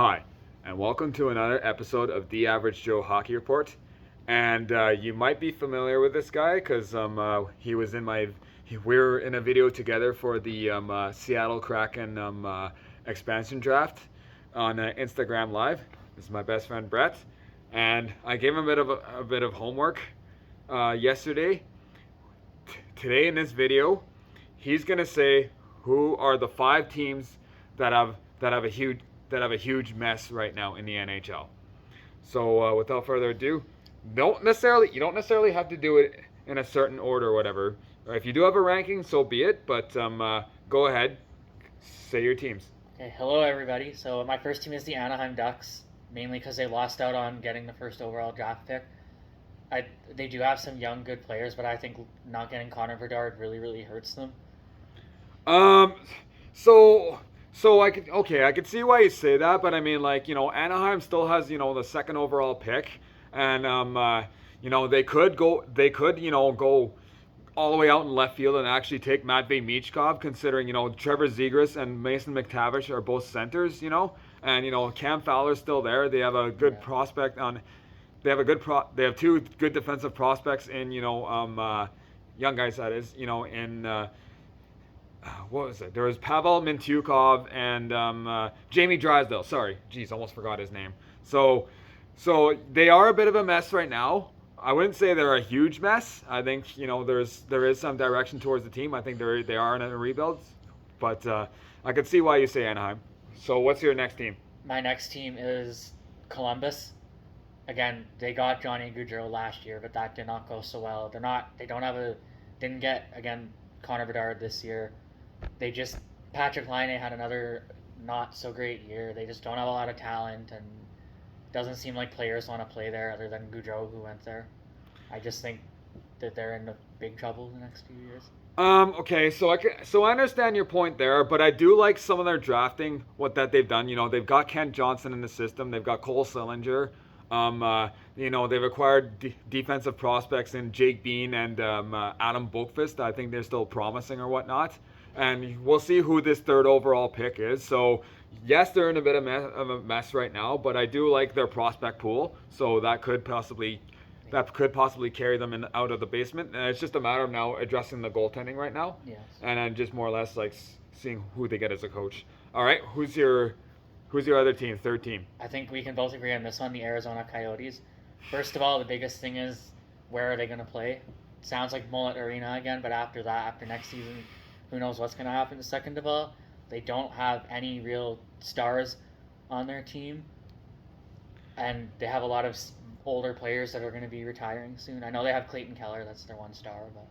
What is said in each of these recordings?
Hi, and welcome to another episode of The Average Joe Hockey Report. And you might be familiar with this guy because he was in we were in a video together for the Seattle Kraken expansion draft on Instagram Live. This is my best friend Brett, and I gave him a bit of homework yesterday. Today in this video, he's gonna say who are the 5 teams that have a huge mess right now in the NHL. So without further ado, you don't necessarily have to do it in a certain order or whatever. Or if you do have a ranking, so be it. But go ahead, say your teams. Okay, hello everybody. So my first team is the Anaheim Ducks, mainly because they lost out on getting the first overall draft pick. They do have some young, good players, but I think not getting Connor Bedard really hurts them. Um, so I could see why you say that, but I mean, like, Anaheim still has the second overall pick, and they could go all the way out in left field and actually take Matvei Michkov, considering Trevor Zegras and Mason McTavish are both centers, and Cam Fowler's still there. They have a good prospect on. They have 2 good defensive prospects in young guys, that is, in what was it? There was Pavel Mintyukov and Jamie Drysdale. Sorry, geez, almost forgot his name. So they are a bit of a mess right now. I wouldn't say they're a huge mess. I think there is some direction towards the team. I think they are in a rebuild, but I could see why you say Anaheim. So what's your next team? My next team is Columbus. Again, they got Johnny Gaudreau last year, but that did not go so well. Didn't get again Connor Bedard this year. Patrick Laine had another not so great year. They just don't have a lot of talent, and it doesn't seem like players want to play there other than Gaudreau, who went there. I just think that they're in big trouble in the next few years. Okay, so I understand your point there, but I do like some of their drafting, what they've done. They've got Kent Johnson in the system. They've got Cole Sillinger. They've acquired defensive prospects in Jake Bean and Adam Boqvist. I think they're still promising or whatnot. And we'll see who this third overall pick is. So, yes, they're in a bit of a mess right now, but I do like their prospect pool. So that could possibly carry them out of the basement. And it's just a matter of now addressing the goaltending right now. Yes. And then just more or less like seeing who they get as a coach. All right, who's your other team, third team? I think we can both agree on this one, the Arizona Coyotes. First of all, the biggest thing is where are they going to play? Sounds like Mullet Arena again, but after next season, who knows what's going to happen. Second of all, they don't have any real stars on their team, and they have a lot of older players that are going to be retiring soon. I know they have Clayton Keller, that's their one star, but...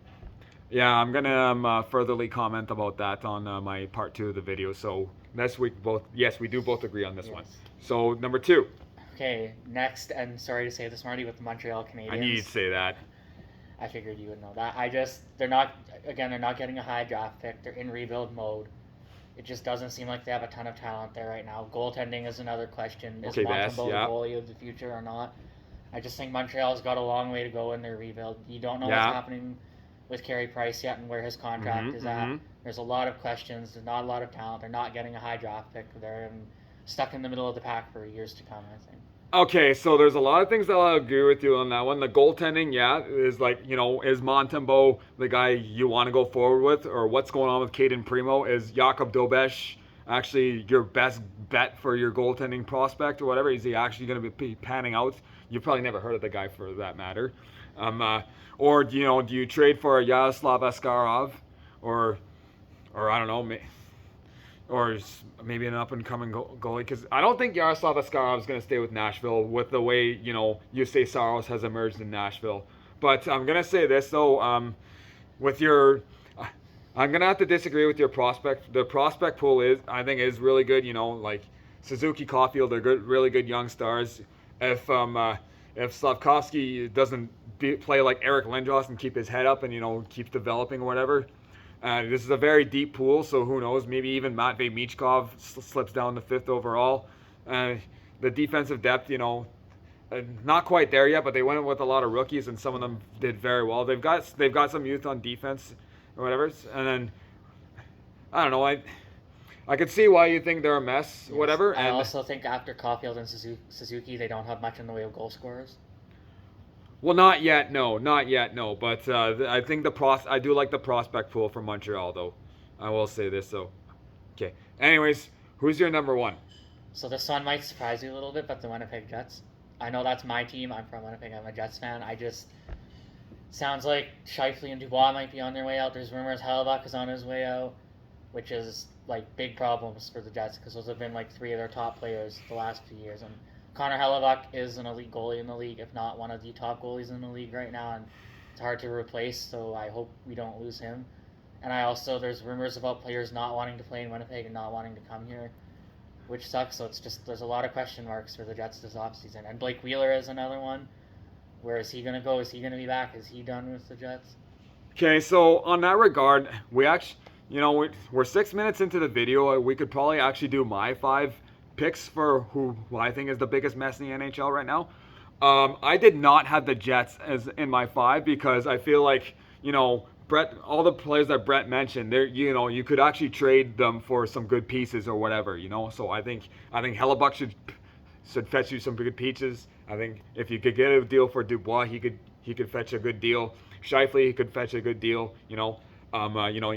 Yeah, I'm gonna furtherly comment about that on my part 2 of the video. So we do both agree on this one. So number 2. Okay, next, and sorry to say this, Marty, with the Montreal Canadiens. I knew you'd say that. I figured you would know that. They're not getting a high draft pick. They're in rebuild mode. It just doesn't seem like they have a ton of talent there right now. Goaltending is another question. Is Montembeault the goalie of the future or not? I just think Montreal's got a long way to go in their rebuild. You don't know what's happening with Carey Price yet and where his contract is at. There's a lot of questions. There's not a lot of talent. They're not getting a high draft pick. They're stuck in the middle of the pack for years to come, I think. Okay, so there's a lot of things that I'll agree with you on that one. The goaltending, is like, is Montembeault the guy you want to go forward with? Or what's going on with Caden Primo? Is Jakub Dobeš actually your best bet for your goaltending prospect or whatever? Is he actually going to be panning out? You've probably never heard of the guy for that matter. Or do you trade for Yaroslav Askarov, or I don't know, or maybe an up-and-coming goalie? Because I don't think Yaroslav Askarov is going to stay with Nashville with the way Jussi Saros has emerged in Nashville. But I'm going to say this though, I'm going to have to disagree with your prospect. The prospect pool I think is really good. Like Suzuki, Caulfield are really good young stars. If Slavkovsky doesn't play like Eric Lindros and keep his head up and keep developing or whatever, this is a very deep pool. So who knows? Maybe even Matvei Michkov slips down to 5th overall. The defensive depth, not quite there yet, but they went with a lot of rookies and some of them did very well. They've got some youth on defense or whatever, and then I don't know. I could see why you think they're a mess, Yes. whatever. I And also think after Caulfield and Suzuki, they don't have much in the way of goal scorers. well, not yet, no, not yet, no. But I think I do like the prospect pool for Montreal, though. I will say this, so okay. Anyways, who's your number one? So this one might surprise you a little bit, but the Winnipeg Jets. I know that's my team. I'm from Winnipeg. I'm a Jets fan. Sounds like Scheifele and Dubois might be on their way out. There's rumors Hellebuck is on his way out, which is like big problems for the Jets because those have been like three of their top players the last few years. And Connor Hellebuck is an elite goalie in the league, if not one of the top goalies in the league right now, and it's hard to replace. So I hope we don't lose him. And there's rumors about players not wanting to play in Winnipeg and not wanting to come here, which sucks. So there's a lot of question marks for the Jets this offseason. And Blake Wheeler is another one. Where is he going to go? Is he going to be back? Is he done with the Jets? Okay, so on that regard, we actually, we're 6 minutes into the video. We could probably actually do my 5 picks for who I think is the biggest mess in the NHL right now. I did not have the Jets as in my 5 because I feel like, Brett, all the players that Brett mentioned, you could actually trade them for some good pieces or whatever, So I think Hellebuck should fetch you some good pieces. I think if you could get a deal for Dubois, he could fetch a good deal. Scheifele, he could fetch a good deal. You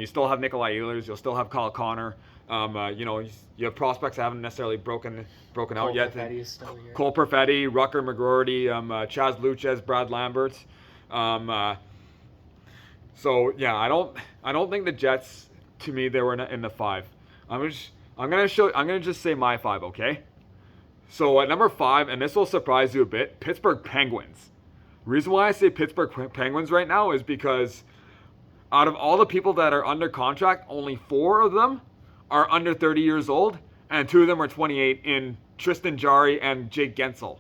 still have Nikolai Ehlers, you'll still have Kyle Connor. You have prospects that haven't necessarily broken out yet. Cole Perfetti, Rucker McGroarty, Chaz Luches, Brad Lambert. So yeah, I don't think the Jets, to me, they were in the 5. I'm gonna just say my 5, okay? So at number 5, and this will surprise you a bit, Pittsburgh Penguins. Reason why I say Pittsburgh Penguins right now is because out of all the people that are under contract, only 4 of them are under 30 years old, and 2 of them are 28 in Tristan Jarry and Jake Gensel.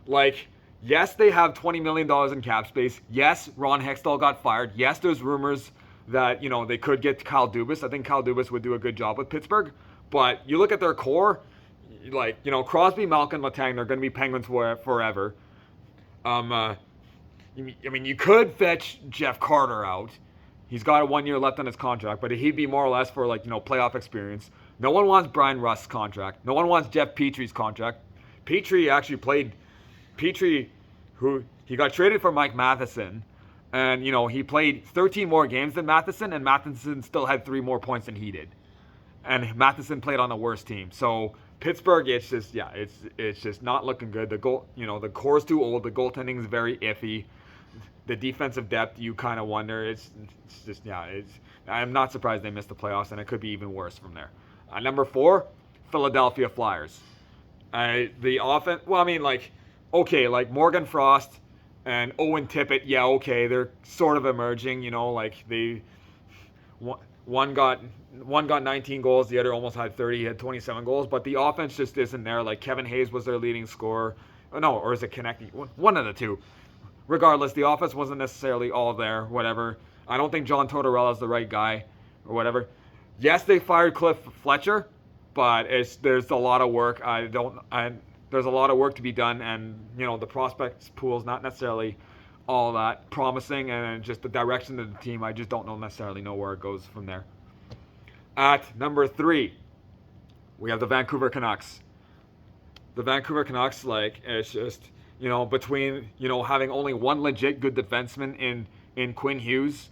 Like, yes, they have $20 million in cap space. Yes, Ron Hextall got fired. Yes, there's rumors that, they could get Kyle Dubas. I think Kyle Dubas would do a good job with Pittsburgh. But you look at their core, Crosby, Malkin, Letang, they're going to be Penguins forever. You could fetch Jeff Carter out. He's got 1 year left on his contract, but he'd be more or less for playoff experience. No one wants Brian Rust's contract. No one wants Jeff Petry's contract. Petry, who he got traded for Mike Matheson, and he played 13 more games than Matheson, and Matheson still had 3 more points than he did. And Matheson played on the worst team. So Pittsburgh, it's just not looking good. The core's too old. The goaltending is very iffy. The defensive depth, you kind of wonder. I'm not surprised they missed the playoffs, and it could be even worse from there. Number 4, Philadelphia Flyers. The offense, Morgan Frost and Owen Tippett, yeah, okay, they're sort of emerging. One got 19 goals, the other almost had 30, he had 27 goals, but the offense just isn't there. Like, Kevin Hayes was their leading scorer. Or is it connecting? One of the two. Regardless, the offense wasn't necessarily all there, whatever. I don't think John Tortorella is the right guy, or whatever. Yes, they fired Cliff Fletcher, but there's a lot of work. There's a lot of work to be done, and the prospects pool is not necessarily all that promising, and just the direction of the team, I just don't necessarily know where it goes from there. At number 3, we have the Vancouver Canucks. The Vancouver Canucks, it's just, between, having only one legit good defenseman in Quinn Hughes.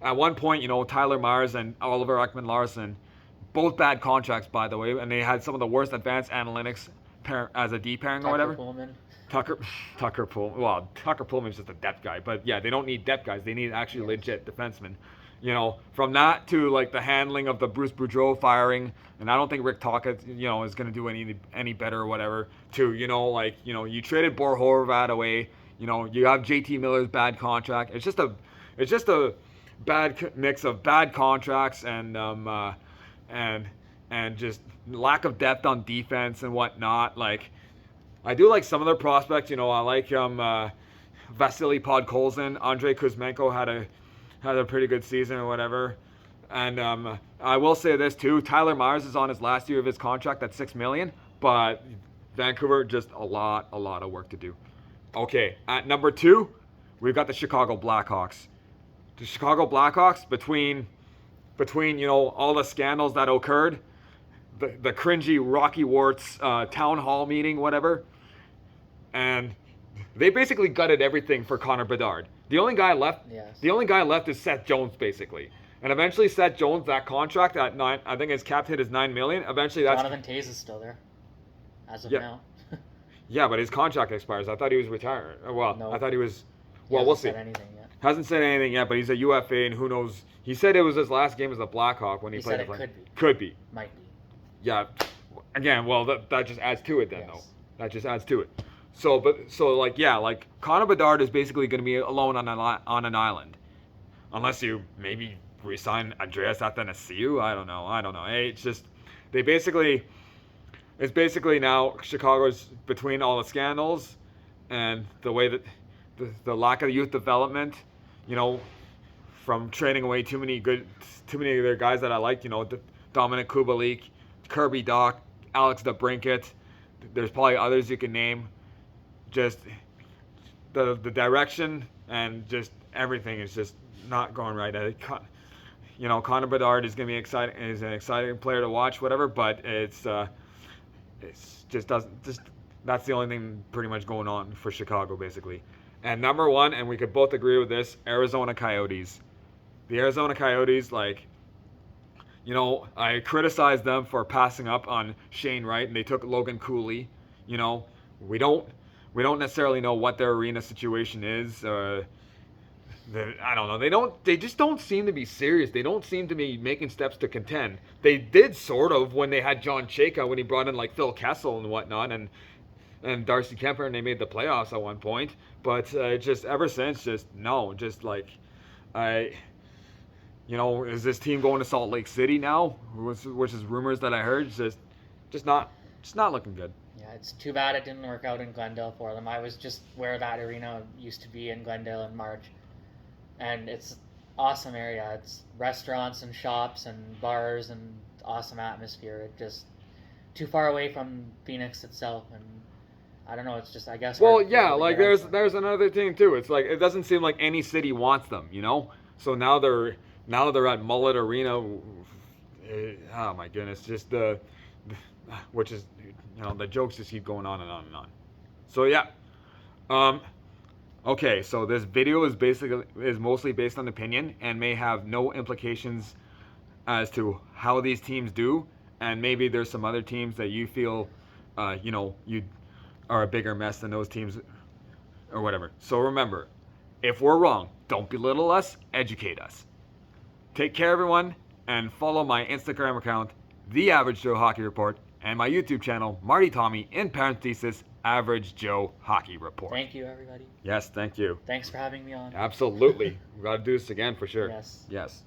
At one point, Tyler Myers and Oliver Ekman-Larsson, both bad contracts, by the way, and they had some of the worst advanced analytics as a D pairing or whatever. Tucker Pullman. Well, Tucker Pullman's just a depth guy, but yeah, they don't need depth guys. They need actually legit defensemen. From that to the handling of the Bruce Boudreau firing, and I don't think Rick Tocchet, is going to do any better or whatever. To you traded Bo Horvat away. You have JT Miller's bad contract. It's just a bad mix of bad contracts and just lack of depth on defense and whatnot. I do like some of their prospects. I like Vasily Podkolzin. Andrei Kuzmenko had a pretty good season or whatever. And I will say this too: Tyler Myers is on his last year of his contract at $6 million, but Vancouver just a lot of work to do. Okay, at number 2, we've got the Chicago Blackhawks. The Chicago Blackhawks, between between, you know, all the scandals that occurred, the cringy Rocky Warts town hall meeting, whatever, and they basically gutted everything for Connor Bedard. The only guy left. Yes. The only guy left is Seth Jones, basically. And eventually, Seth Jones, that contract at $9, I think his cap hit is $9 million. Eventually, that's. Jonathan Toews is still there, as of Yeah. now. Yeah, but his contract expires. I thought he was retired. Well, No. I thought he was. He Well, we'll see. hasn't said anything yet. Hasn't said anything yet, but he's a UFA, and who knows? He said it was his last game as a Blackhawk when he played. Said it could be. Could be. Might be. Yeah. Again, well, that just adds to it then, Yes. though. That just adds to it. So like Connor Bedard is basically going to be alone on an island, unless you maybe resign Andreas Athanasiou. I don't know. Hey, it's just it's basically now Chicago's between all the scandals and the way that the lack of youth development, you know, from trading away too many of their guys that I liked, you know, Dominic Kubalik, Kirby Dach, Alex DeBrincat. There's probably others you can name. Just the direction and just everything is just not going right. You know, Connor Bedard is going to be exciting. Is an exciting player to watch, whatever. But it's just doesn't just. That's the only thing pretty much going on for Chicago, basically. And number one, and we could both agree with this, Arizona Coyotes. The Arizona Coyotes, like, you know, I criticized them for passing up on Shane Wright, and they took Logan Cooley. You know, we don't necessarily know what their arena situation is. I don't know. They just don't seem to be serious. They don't seem to be making steps to contend. They did sort of when they had John Chayka, when he brought in like Phil Kessel and whatnot, and Darcy Kemper, and they made the playoffs at one point. But just ever since, you know, is this team going to Salt Lake City now? Which is rumors that I heard. Just not looking good. Yeah, it's too bad it didn't work out in Glendale for them. I was just where that arena used to be in Glendale in March. And it's awesome area. It's restaurants and shops and bars and awesome atmosphere. It just too far away from Phoenix itself, and I don't know. It's just, I guess. Well, yeah, like there's another thing too. It's like it doesn't seem like any city wants them, you know. So now they're at Mullet Arena. Oh my goodness, just which is, you know, the jokes just keep going on and on and on. So yeah. Okay, so this video is mostly based on opinion and may have no implications as to how these teams do, and maybe there's some other teams that you feel, you know, you are a bigger mess than those teams, or whatever. So remember, if we're wrong, don't belittle us, educate us. Take care, everyone, and follow my Instagram account, The Average Joe Hockey Report, and my YouTube channel, Marty Tommy, in parentheses, Average Joe Hockey Report. Thank you, everybody. Yes, thank you. Thanks for having me on. Absolutely. We got to do this again for sure. Yes. Yes.